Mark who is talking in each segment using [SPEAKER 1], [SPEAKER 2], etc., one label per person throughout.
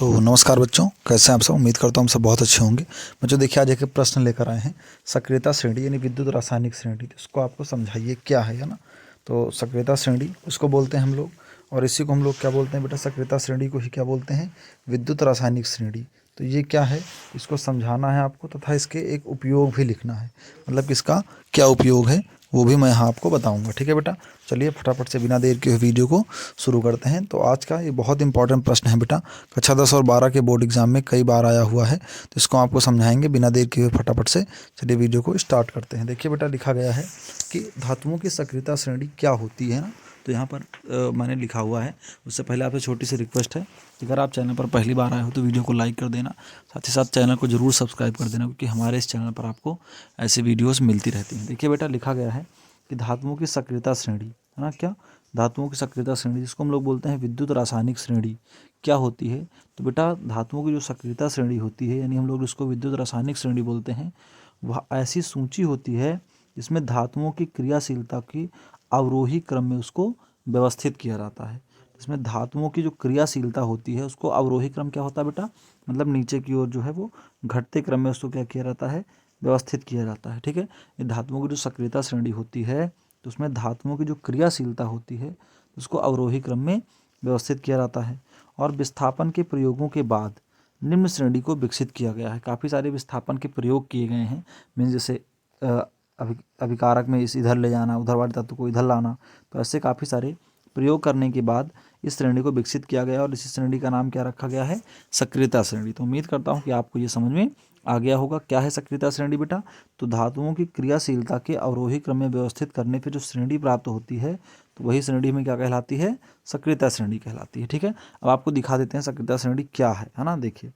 [SPEAKER 1] तो नमस्कार बच्चों, कैसे हैं आप सब। उम्मीद करता हूँ हम सब बहुत अच्छे होंगे। बच्चों देखिए, आज एक प्रश्न लेकर आए हैं सक्रियता श्रेणी यानी विद्युत रासायनिक श्रेणी। तो इसको आपको समझाइए क्या है ना। तो सक्रियता श्रेणी उसको बोलते हैं हम लोग, और इसी को हम लोग क्या बोलते हैं बेटा, सक्रियता श्रेणी को ही क्या बोलते हैं, विद्युत रासायनिक श्रेणी। तो ये क्या है, इसको समझाना है आपको तथा इसके एक उपयोग भी लिखना है, मतलब इसका क्या उपयोग है वो भी मैं यहाँ आपको बताऊंगा। ठीक है बेटा, चलिए फटाफट से बिना देर के वीडियो को शुरू करते हैं। तो आज का ये बहुत इंपॉर्टेंट प्रश्न है बेटा, कक्षा 10 और 12 के बोर्ड एग्जाम में कई बार आया हुआ है। तो इसको आपको समझाएंगे बिना देर के, फटाफट से चलिए वीडियो को स्टार्ट करते हैं। देखिए बेटा, लिखा गया है कि धातुओं की सक्रियता श्रेणी क्या होती है ना। तो यहाँ पर मैंने लिखा हुआ है। उससे पहले आपसे छोटी सी रिक्वेस्ट है, अगर आप चैनल पर पहली बार आए हो तो वीडियो को लाइक कर देना, साथ ही साथ चैनल को ज़रूर सब्सक्राइब कर देना, क्योंकि हमारे इस चैनल पर आपको ऐसी वीडियोस मिलती रहती हैं। देखिए बेटा, लिखा गया है कि धातुओं की सक्रियता श्रेणी है ना, क्या धातुओं की सक्रियता श्रेणी, जिसको हम लोग बोलते हैं विद्युत रासायनिक श्रेणी, क्या होती है। तो बेटा, धातुओं की जो सक्रियता श्रेणी होती है, यानी हम लोग जिसको विद्युत रासायनिक श्रेणी बोलते हैं, वह ऐसी सूची होती है जिसमें धातुओं की क्रियाशीलता की अवरोही क्रम में उसको व्यवस्थित किया जाता है। इसमें धातुओं की जो क्रियाशीलता होती है उसको अवरोही क्रम क्या होता है बेटा, मतलब नीचे की ओर जो है वो घटते क्रम में उसको क्या किया जाता है, व्यवस्थित किया जाता है। ठीक है, ये धातुओं की जो सक्रियता श्रेणी होती है, तो उसमें धातुओं की जो क्रियाशीलता होती है उसको अवरोही क्रम में व्यवस्थित किया जाता है। और विस्थापन के प्रयोगों के बाद निम्न श्रेणी को विकसित किया गया है। काफ़ी सारे विस्थापन के प्रयोग किए गए हैं, मीन जैसे अभिकारक में इस इधर ले जाना, उधर वाले तत्व को इधर लाना। तो ऐसे काफ़ी सारे प्रयोग करने के बाद इस श्रेणी को विकसित किया गया, और इसी श्रेणी का नाम क्या रखा गया है, सक्रियता श्रेणी। तो उम्मीद करता हूँ कि आपको ये समझ में आ गया होगा क्या है सक्रियता श्रेणी बेटा। तो धातुओं की क्रियाशीलता के अवरोही क्रम में व्यवस्थित करने पर जो श्रेणी प्राप्त होती है, तो वही श्रेणी में क्या कहलाती है, सक्रियता श्रेणी कहलाती है। ठीक है, अब आपको दिखा देते हैं सक्रियता श्रेणी क्या है ना। देखिए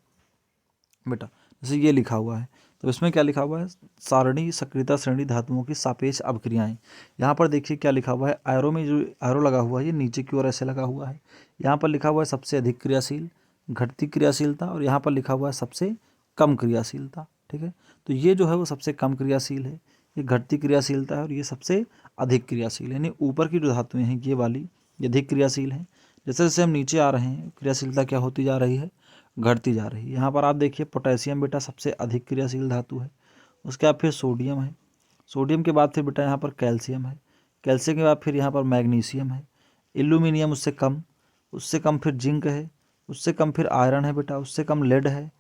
[SPEAKER 1] बेटा, जैसे ये लिखा हुआ है, तो इसमें क्या लिखा हुआ है, सारणी सक्रियता श्रेणी धातुओं की सापेक्ष अभिक्रियाएं। यहाँ पर देखिए क्या लिखा हुआ है, एरो में जो एरो लगा हुआ है ये नीचे की ओर ऐसे लगा हुआ है। यहाँ पर लिखा हुआ है सबसे अधिक क्रियाशील, घटती क्रियाशीलता, और यहाँ पर लिखा हुआ है सबसे कम क्रियाशीलता। ठीक है, तो ये जो है वो सबसे कम क्रियाशील है, ये घटती क्रियाशीलता है, और ये सबसे अधिक क्रियाशील है। यानी ऊपर की जो धातुएँ हैं ये वाली ये अधिक क्रियाशील हैं। जैसे जैसे हम नीचे आ रहे हैं क्रियाशीलता क्या होती जा रही है, घटती जा रही है। यहाँ पर आप देखिए पोटेशियम बेटा सबसे अधिक क्रियाशील धातु है, उसके बाद फिर सोडियम है, सोडियम के बाद फिर बेटा यहाँ पर कैल्शियम है, कैल्शियम के बाद फिर यहाँ पर मैग्नीशियम है, एल्यूमिनियम उससे कम फिर जिंक है, उससे कम फिर आयरन है बेटा, उससे कम लेड है,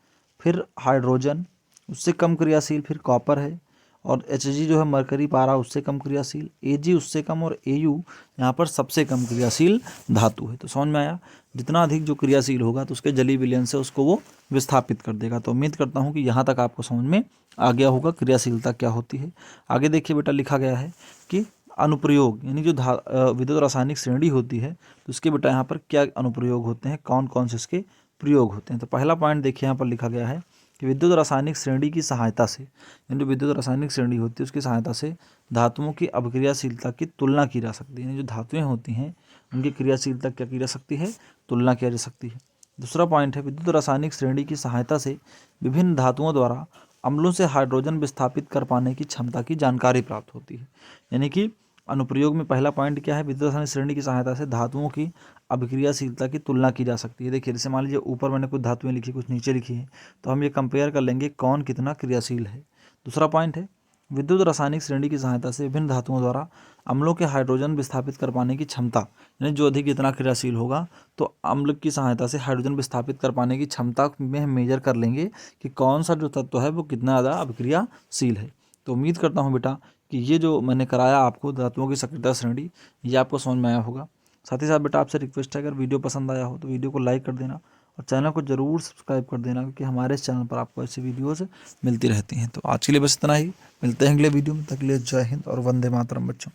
[SPEAKER 1] फिर हाइड्रोजन, उससे कम क्रियाशील फिर कॉपर है, और Hg जो है मरकरी पारा उससे कम क्रियाशील, Ag उससे कम, और Au यहाँ पर सबसे कम क्रियाशील धातु है। तो समझ में आया, जितना अधिक जो क्रियाशील होगा तो उसके जलीय विलयन से उसको वो विस्थापित कर देगा। तो उम्मीद करता हूँ कि यहाँ तक आपको समझ में आ गया होगा क्रियाशीलता क्या होती है। आगे देखिए बेटा, लिखा गया है कि अनुप्रयोग, यानी जो विद्युत रासायनिक श्रेणी होती है तो उसके बेटा यहाँ पर क्या अनुप्रयोग होते हैं, कौन कौन से इसके प्रयोग होते हैं। तो पहला पॉइंट देखिए, यहाँ पर लिखा गया है कि विद्युत रासायनिक श्रेणी की सहायता से, यानी जो विद्युत रासायनिक श्रेणी होती है उसकी सहायता से धातुओं की अभिक्रियाशीलता की तुलना की जा सकती है। यानी जो धातुएं होती हैं उनकी क्रियाशीलता क्या की जा सकती है, तुलना की जा सकती है। दूसरा पॉइंट है, विद्युत रासायनिक श्रेणी की सहायता से विभिन्न धातुओं द्वारा अम्लों से हाइड्रोजन विस्थापित कर पाने की क्षमता की जानकारी प्राप्त होती है। यानी कि अनुप्रयोग में पहला पॉइंट क्या है, विद्युत रासायनिक श्रेणी की सहायता से धातुओं की अभिक्रियाशीलता की तुलना की जा सकती है। देखिए जैसे मान लीजिए ऊपर मैंने कुछ धातुएं लिखी, कुछ नीचे लिखी है, तो हम ये कंपेयर कर लेंगे कौन कितना क्रियाशील है। दूसरा पॉइंट है, विद्युत रासायनिक श्रेणी की सहायता से विभिन्न धातुओं द्वारा अम्लों के हाइड्रोजन विस्थापित कर पाने की क्षमता, यानी जो अधिक जितना क्रियाशील होगा तो अम्ल की सहायता से हाइड्रोजन विस्थापित कर पाने की क्षमता में हम मेजर कर लेंगे कि कौन सा जो तत्व है वो कितना ज़्यादा अभिक्रियाशील है। तो उम्मीद करता हूँ बेटा कि ये जो मैंने कराया आपको धातुओं की सक्रियता श्रेणी, ये आपको समझ में आया होगा। साथ ही साथ बेटा आपसे रिक्वेस्ट है, अगर वीडियो पसंद आया हो तो वीडियो को लाइक कर देना, और चैनल को ज़रूर सब्सक्राइब कर देना, क्योंकि हमारे इस चैनल पर आपको ऐसी वीडियोस मिलती रहती हैं। तो आज के लिए बस इतना ही, मिलते हैं अगले वीडियो में, तक के लिए जय हिंद और वंदे मातरम बच्चों।